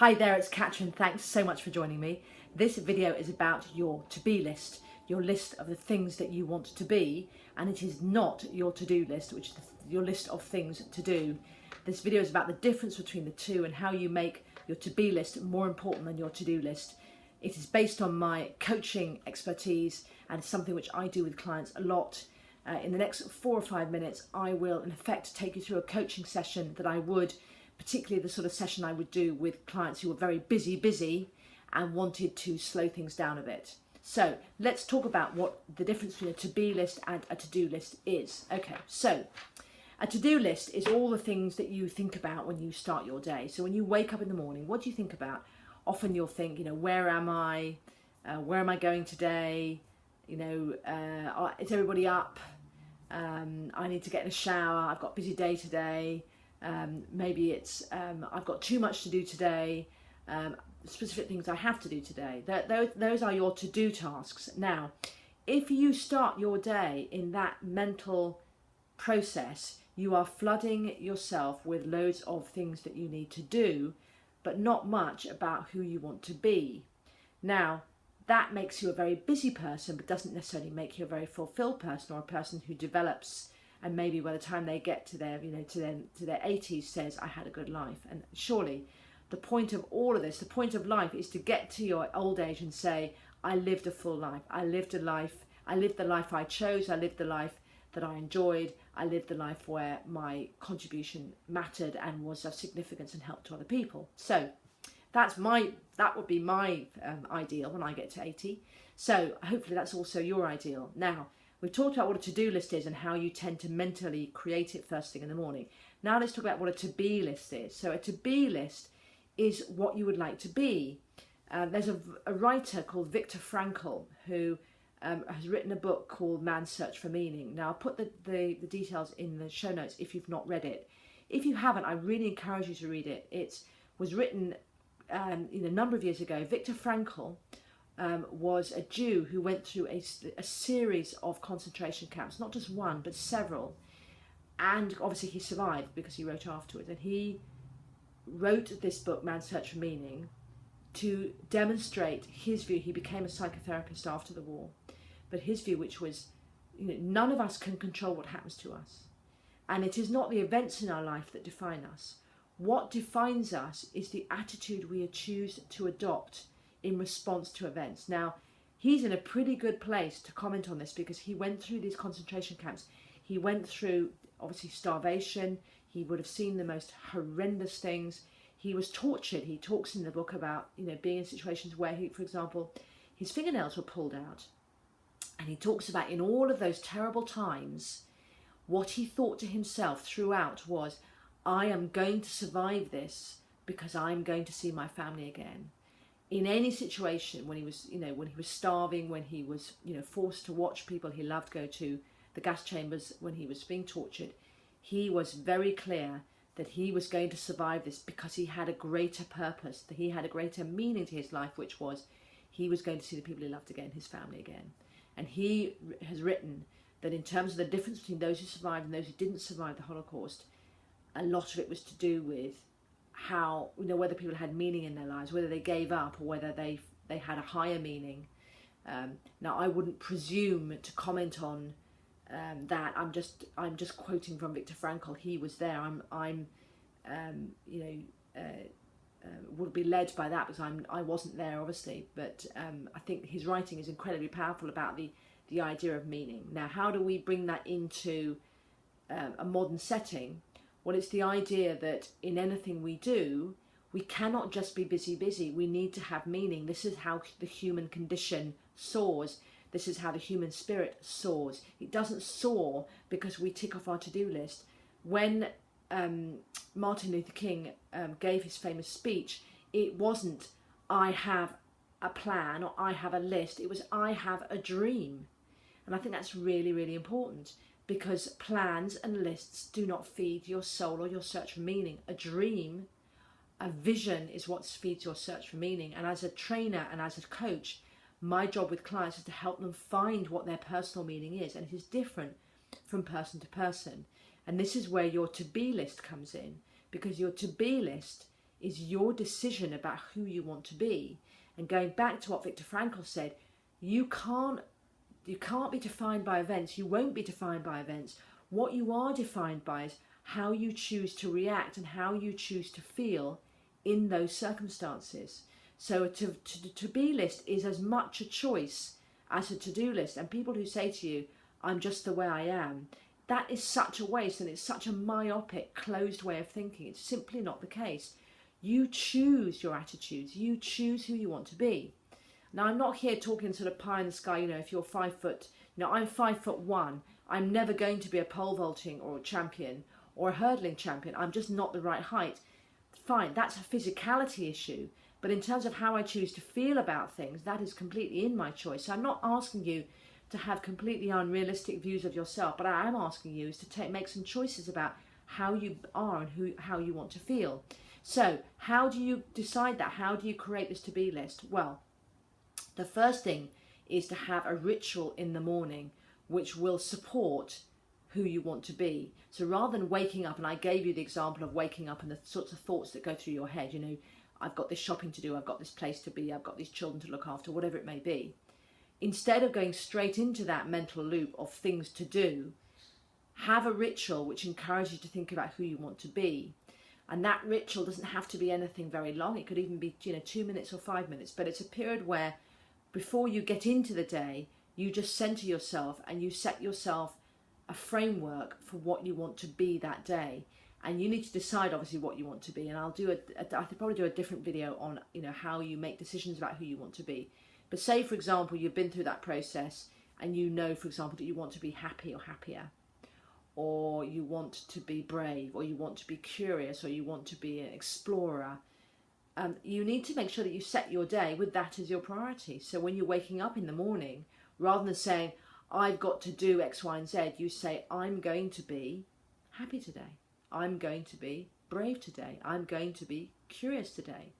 Hi there, it's Catrin. Thanks so much for joining me. This video is about your to-be list, your list of the things that you want to be, and it is not your to-do list, which is your list of things to do. This video is about the difference between the two and how you make your to-be list more important than your to-do list. It is based on my coaching expertise and it's something which I do with clients a lot. In the next 4 or 5 minutes, I will in effect take you through a coaching session that I would, particularly the sort of session I would do with clients who were very busy and wanted to slow things down a bit. So let's talk about what the difference between a to-be list and a to-do list is. Okay, so a to-do list is all the things that you think about when you start your day. So when you wake up in the morning, what do you think about? Often you'll think, where am I? Where am I going today? Is everybody up? I need to get in a shower. I've got a busy day today. Maybe it's I've got too much to do today. Specific things I have to do today. Those are your to-do tasks. Now, if you start your day in that mental process, you are flooding yourself with loads of things that you need to do, but not much about who you want to be. Now, that makes you a very busy person, but doesn't necessarily make you a very fulfilled person or a person who develops and maybe by the time they get to their, to their 80s says, I had a good life. And surely the point of all of this, the point of life is to get to your old age and say, I lived a full life. I lived the life I chose. I lived the life that I enjoyed. I lived the life where my contribution mattered and was of significance and help to other people. So that would be my ideal when I get to 80. So hopefully that's also your ideal. Now, we've talked about what a to-do list is and how you tend to mentally create it first thing in the morning. Now let's talk about what a to-be list is. So a to-be list is what you would like to be. There's a writer called Viktor Frankl who has written a book called Man's Search for Meaning. Now I'll put the details in the show notes if you've not read it. If you haven't, I really encourage you to read it. It was written a number of years ago. Viktor Frankl was a Jew who went through a series of concentration camps, not just one, but several. And obviously he survived because he wrote afterwards. And he wrote this book, Man's Search for Meaning, to demonstrate his view. He became a psychotherapist after the war. But his view, which was, none of us can control what happens to us. And it is not the events in our life that define us. What defines us is the attitude we choose to adopt in response to events. Now, he's in a pretty good place to comment on this because he went through these concentration camps. He went through, obviously, starvation. He would have seen the most horrendous things. He was tortured. He talks in the book about, being in situations where he, for example, his fingernails were pulled out. And he talks about in all of those terrible times, what he thought to himself throughout was, I am going to survive this because I'm going to see my family again. In any situation, when he was, when he was starving, when he was, forced to watch people he loved go to the gas chambers, when he was being tortured, he was very clear that he was going to survive this because he had a greater purpose, that he had a greater meaning to his life, which was he was going to see the people he loved again, his family again. And he has written that in terms of the difference between those who survived and those who didn't survive the Holocaust, a lot of it was to do with how, whether people had meaning in their lives, whether they gave up or whether they had a higher meaning. Now, I wouldn't presume to comment on that. I'm just quoting from Viktor Frankl. He was there. Would be led by that because I wasn't there, obviously. But I think his writing is incredibly powerful about the idea of meaning. Now, how do we bring that into a modern setting? Well, it's the idea that in anything we do, we cannot just be busy. We need to have meaning. This is how the human condition soars. This is how the human spirit soars. It doesn't soar because we tick off our to-do list. When Martin Luther King gave his famous speech, it wasn't, I have a plan or I have a list. It was, I have a dream. And I think that's really, really important. Because plans and lists do not feed your soul or your search for meaning. A dream, a vision is what feeds your search for meaning. And as a trainer and as a coach, my job with clients is to help them find what their personal meaning is. And it is different from person to person. And this is where your to-be list comes in. Because your to-be list is your decision about who you want to be. And going back to what Viktor Frankl said, you can't be defined by events. You won't be defined by events. What you are defined by is how you choose to react and how you choose to feel in those circumstances. So a to-be list is as much a choice as a to-do list. And people who say to you, I'm just the way I am, that is such a waste, and it's such a myopic, closed way of thinking. It's simply not the case. You choose your attitudes. You choose who you want to be. Now, I'm not here talking sort of pie in the sky, if you're 5 foot, I'm 5'1". I'm never going to be a pole vaulting or a champion or a hurdling champion. I'm just not the right height. Fine, that's a physicality issue. But in terms of how I choose to feel about things, that is completely in my choice. So I'm not asking you to have completely unrealistic views of yourself, but I am asking you is to make some choices about how you are and how you want to feel. So how do you decide that? How do you create this to-be list? Well, the first thing is to have a ritual in the morning which will support who you want to be. So rather than waking up, and I gave you the example of waking up and the sorts of thoughts that go through your head, I've got this shopping to do, I've got this place to be, I've got these children to look after, whatever it may be. Instead of going straight into that mental loop of things to do, have a ritual which encourages you to think about who you want to be. And that ritual doesn't have to be anything very long. It could even be 2 minutes or 5 minutes, but it's a period where before you get into the day, you just center yourself and you set yourself a framework for what you want to be that day. And you need to decide obviously what you want to be. And I'll probably do a different video on how you make decisions about who you want to be. But say, for example, you've been through that process and for example, that you want to be happy or happier, or you want to be brave, or you want to be curious, or you want to be an explorer. You need to make sure that you set your day with that as your priority. So when you're waking up in the morning, rather than saying, I've got to do X, Y, and Z, you say, I'm going to be happy today. I'm going to be brave today. I'm going to be curious today.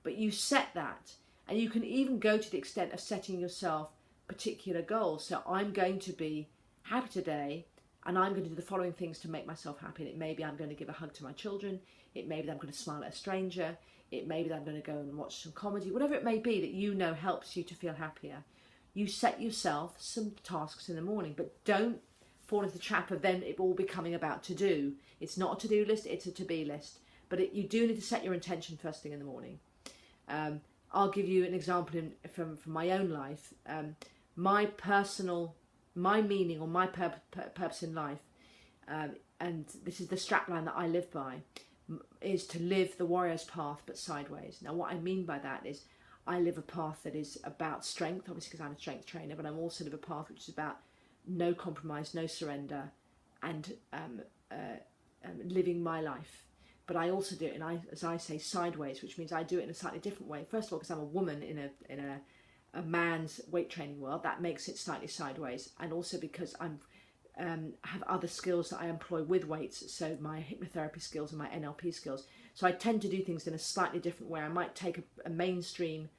But you set that. And you can even go to the extent of setting yourself particular goals. So I'm going to be happy today, and I'm going to do the following things to make myself happy. It may be I'm going to give a hug to my children. It may be that I'm going to smile at a stranger. It may be that I'm going to go and watch some comedy. Whatever it may be that helps you to feel happier. You set yourself some tasks in the morning, but don't fall into the trap of then it all becoming about to do. It's not a to-do list, it's a to-be list. But you do need to set your intention first thing in the morning. I'll give you an example from my own life. My meaning or my purpose in life, and this is the strapline that I live by, is to live the warrior's path but sideways. Now what I mean by that is I live a path that is about strength, obviously because I'm a strength trainer, but I'm also live a path which is about no compromise, no surrender, and living my life. But I also do it, as I say, sideways, which means I do it in a slightly different way. First of all, because I'm a woman in a man's weight training world, that makes it slightly sideways, and also because I have other skills that I employ with weights, so my hypnotherapy skills and my NLP skills. So I tend to do things in a slightly different way. I might take a mainstream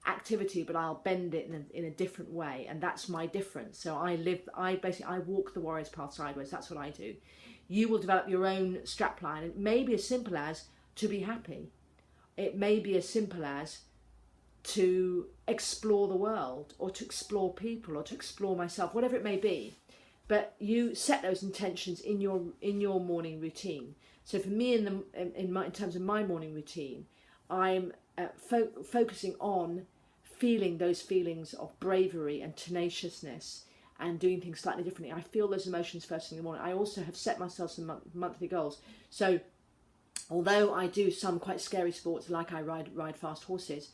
activity, but I'll bend it in a different way, and that's my difference. So I walk the warrior's path sideways. That's what I do. You will develop your own strapline. It may be as simple as to be happy. It may be as simple as to explore the world, or to explore people, or to explore myself, whatever it may be. But you set those intentions in your morning routine. So for me, in terms of my morning routine, I'm focusing on feeling those feelings of bravery and tenaciousness, and doing things slightly differently. I feel those emotions first thing in the morning. I also have set myself some monthly goals. So although I do some quite scary sports, like I ride fast horses,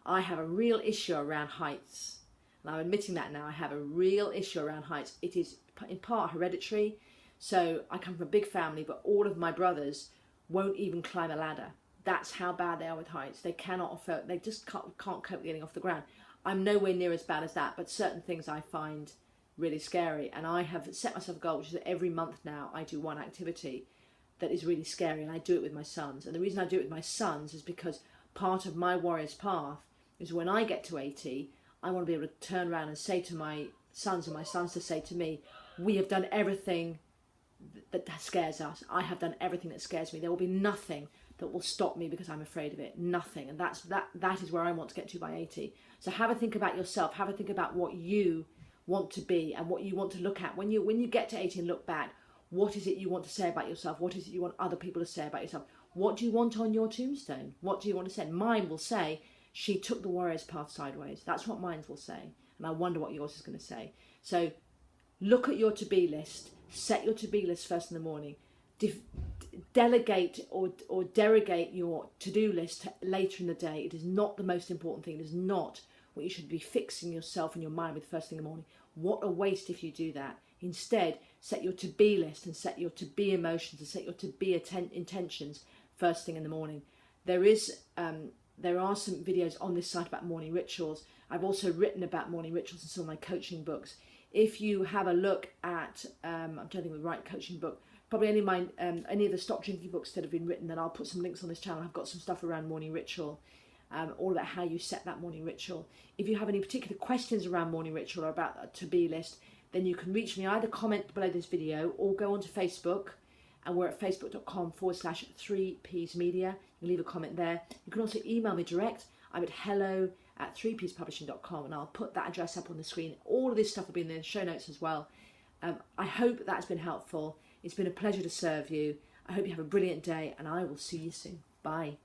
I have a real issue around heights. And I'm admitting that now. I have a real issue around heights. It is in part hereditary. So I come from a big family, but all of my brothers won't even climb a ladder. That's how bad they are with heights. They they just can't cope with getting off the ground. I'm nowhere near as bad as that, but certain things I find really scary. And I have set myself a goal, which is that every month now I do one activity that is really scary, and I do it with my sons. And the reason I do it with my sons is because part of my warrior's path is when I get to 80, I want to be able to turn around and say to my sons, and my sons to say to me, we have done everything that scares us. I have done everything that scares me. There will be nothing, that will stop me because I'm afraid of it. Nothing. And that is where I want to get to by 80. So have a think about yourself. Have a think about what you want to be and what you want to look at. When you get to 80 and look back, what is it you want to say about yourself? What is it you want other people to say about yourself? What do you want on your tombstone? What do you want to say? Mine will say, she took the warrior's path sideways. That's what mine will say. And I wonder what yours is going to say. So look at your to-be list. Set your to-be list first in the morning. Delegate or derogate your to-do list later in the day. It is not the most important thing. It is not what you should be fixing yourself in your mind with first thing in the morning. What a waste if you do that. Instead, set your to-be list and set your to-be emotions and set your to-be intentions first thing in the morning. There are some videos on this site about morning rituals. I've also written about morning rituals in some of my coaching books. If you have a look at, I'm trying to think of the right coaching book, probably any of the stop drinking books that have been written, then I'll put some links on this channel. I've got some stuff around morning ritual, all about how you set that morning ritual. If you have any particular questions around morning ritual or about a to-be list, then you can reach me, either comment below this video or go onto Facebook, and we're at facebook.com/3Ps Media. You can leave a comment there. You can also email me direct. I'm at hello@3pspublishing.com, and I'll put that address up on the screen. All of this stuff will be in the show notes as well. I hope that's been helpful. It's been a pleasure to serve you. I hope you have a brilliant day, and I will see you soon. Bye.